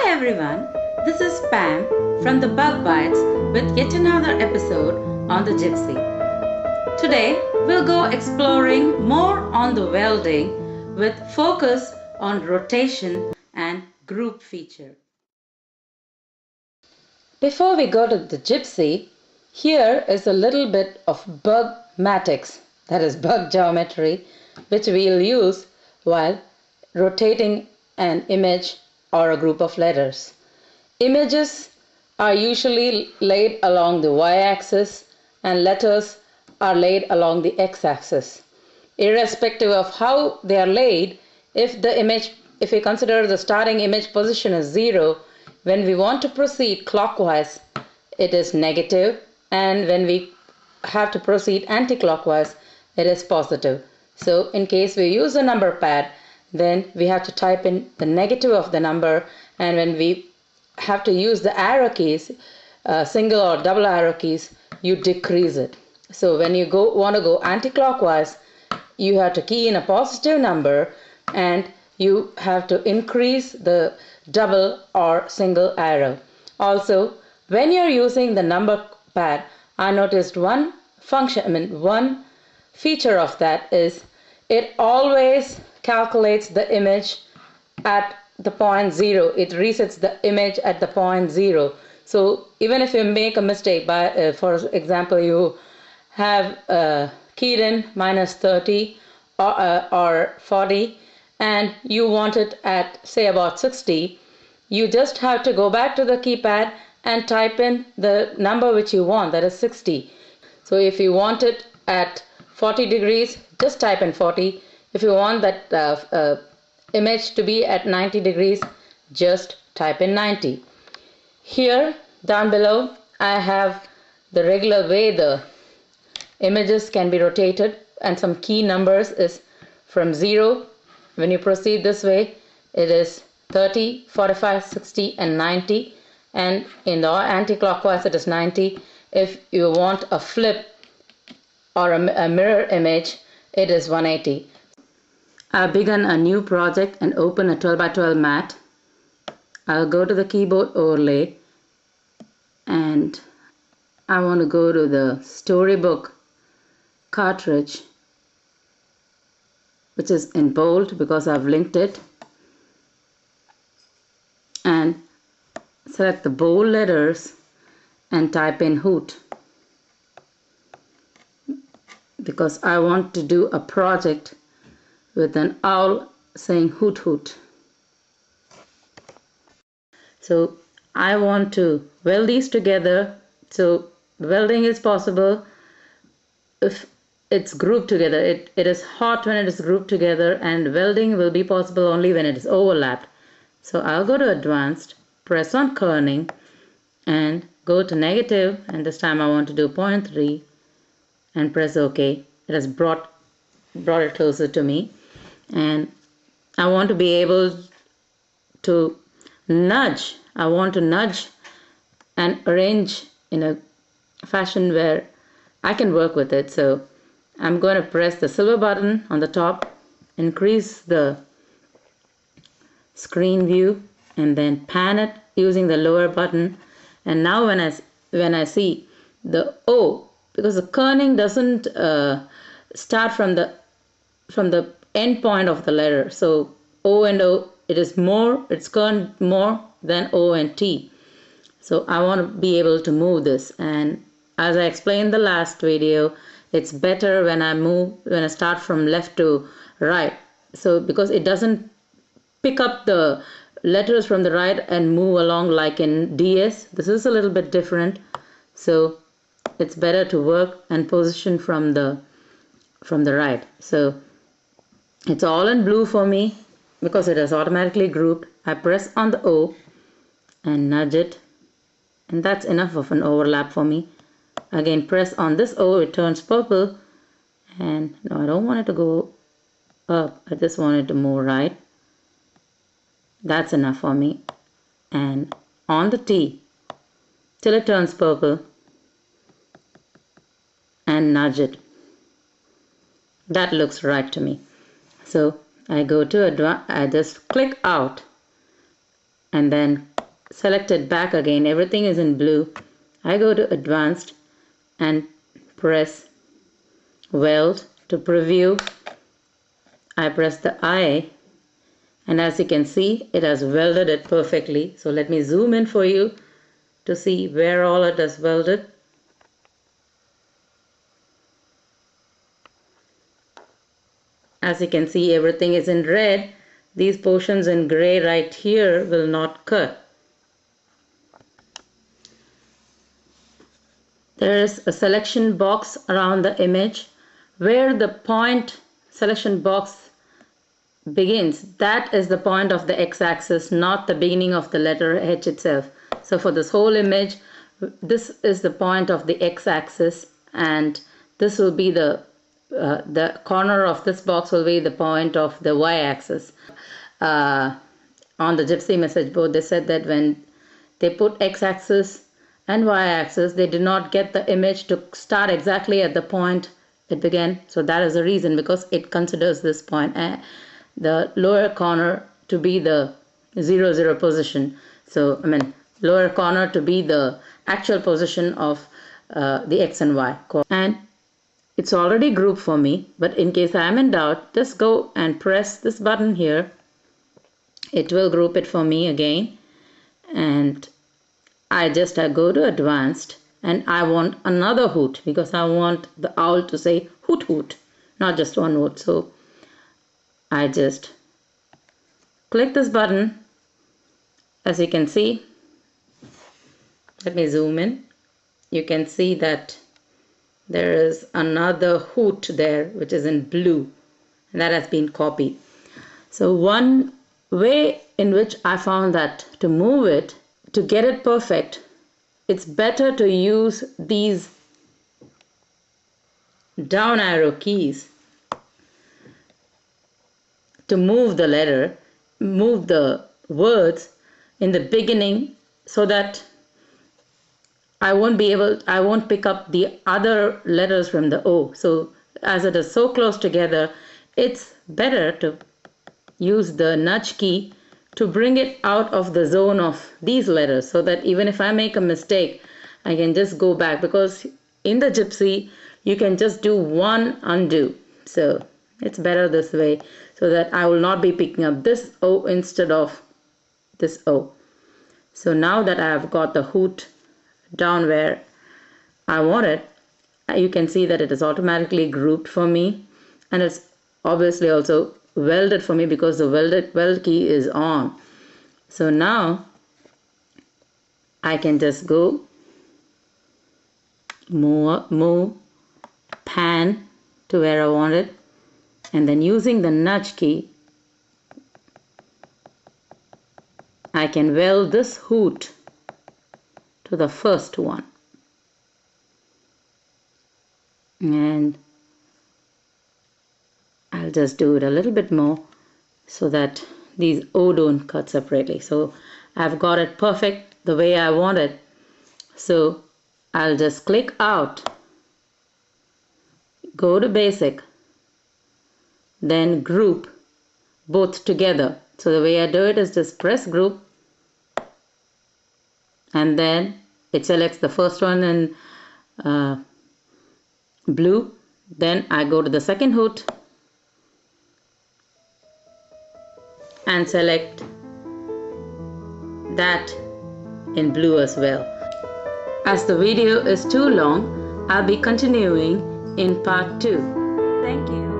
Hi everyone, this is Pam from the Bug Bites with yet another episode on the Gypsy. Today we'll go exploring more on the welding with focus on rotation and group feature. Before we go to the Gypsy, here is a little bit of bugmatics, that is bug geometry, which we'll use while rotating an image or a group of letters. Images are usually laid along the y-axis and letters are laid along the x-axis. Irrespective of how they are laid, if we consider the starting image position as 0, when we want to proceed clockwise, it is negative, and when we have to proceed anti-clockwise, it is positive. So in case we use a number pad, then we have to type in the negative of the number, and when we have to use the arrow keys, single or double arrow keys, you decrease it. So when you want to go anti-clockwise, you have to key in a positive number and you have to increase the double or single arrow. Also, when you're using the number pad, I noticed one feature of that is it always calculates the image at the point 0. It resets the image at the point 0. So even if you make a mistake, for example, you have keyed in minus 30 or 40 and you want it at say about 60, you just have to go back to the keypad and type in the number which you want, that is 60. So if you want it at 40 degrees, just type in 40. If you want that image to be at 90 degrees, just type in 90. Here down below I have the regular way the images can be rotated, and some key numbers is from 0. When you proceed this way, it is 30, 45, 60 and 90, and in the anti-clockwise it is 90. If you want a flip or a mirror image, it is 180. I've begun a new project and open a 12x12 mat. I'll go to the keyboard overlay and I want to go to the storybook cartridge, which is in bold because I've linked it, and select the bold letters and type in hoot because I want to do a project with an owl saying hoot hoot. So I want to weld these together. So welding is possible if it's grouped together. It is hot when it is grouped together, and welding will be possible only when it is overlapped. So I'll go to advanced, press on kerning and go to negative, and this time I want to do 0.3 and press OK. It has brought it closer to me, and I want to be able to nudge. I want to nudge and arrange in a fashion where I can work with it. So I'm going to press the silver button on the top, increase the screen view, and then pan it using the lower button. And now when I see the O, because the kerning doesn't start from the end point of the letter, so O and O, it's kerned more than O and T. So I want to be able to move this, and as I explained in the last video, it's better when I start from left to right. So because it doesn't pick up the letters from the right and move along like in DS. This is a little bit different. So it's better to work and position from the right. So it's all in blue for me because it is automatically grouped. I press on the O and nudge it, and that's enough of an overlap for me. Again, press on this O, it turns purple, and no, I don't want it to go up, I just want it to move right. That's enough for me. And on the T till it turns purple and nudge it. That looks right to me. So I go to I just click out and then select it back again. Everything is in blue. I go to advanced and press weld to preview. I press the I, and as you can see, it has welded it perfectly. So let me zoom in for you to see where all it has welded. As you can see, everything is in red. These portions in gray right here will not cut. There is a selection box around the image. Where the point selection box begins, that is the point of the x-axis, not the beginning of the letter H itself. So for this whole image, this is the point of the x-axis, and this will be the corner of this box will be the point of the y-axis. On the Gypsy message board, they said that when they put x-axis and y-axis, they did not get the image to start exactly at the point it began. So that is the reason, because it considers this point, the lower corner, to be the 0, 0 position. So lower corner to be the actual position of the x and y. And it's already grouped for me, but in case I am in doubt, just go and press this button here. It will group it for me again. And I go to advanced, and I want another hoot, because I want the owl to say hoot hoot, not just one hoot. So I just click this button. As you can see, let me zoom in. You can see that there is another hoot there, which is in blue, and that has been copied. So one way in which I found that to move it, to get it perfect, it's better to use these down arrow keys to move the letter, move the words in the beginning, so that I won't pick up the other letters from the O. So as it is so close together, it's better to use the nudge key to bring it out of the zone of these letters, so that even if I make a mistake, I can just go back, because in the Gypsy, you can just do one undo. So it's better this way, so that I will not be picking up this O instead of this O. So now that I have got the hoot down where I want it, you can see that it is automatically grouped for me, and it's obviously also welded for me because the weld key is on. So now I can just go move, pan to where I want it, and then using the nudge key, I can weld this hoot to the first one. And I'll just do it a little bit more so that these O don't cut separately. So I've got it perfect the way I want it. So I'll just click out, go to basic, then group both together. So the way I do it is just press group, and then it selects the first one in blue. Then I go to the second hoot and select that in blue as well. As the video is too long, I'll be continuing in part 2. Thank you.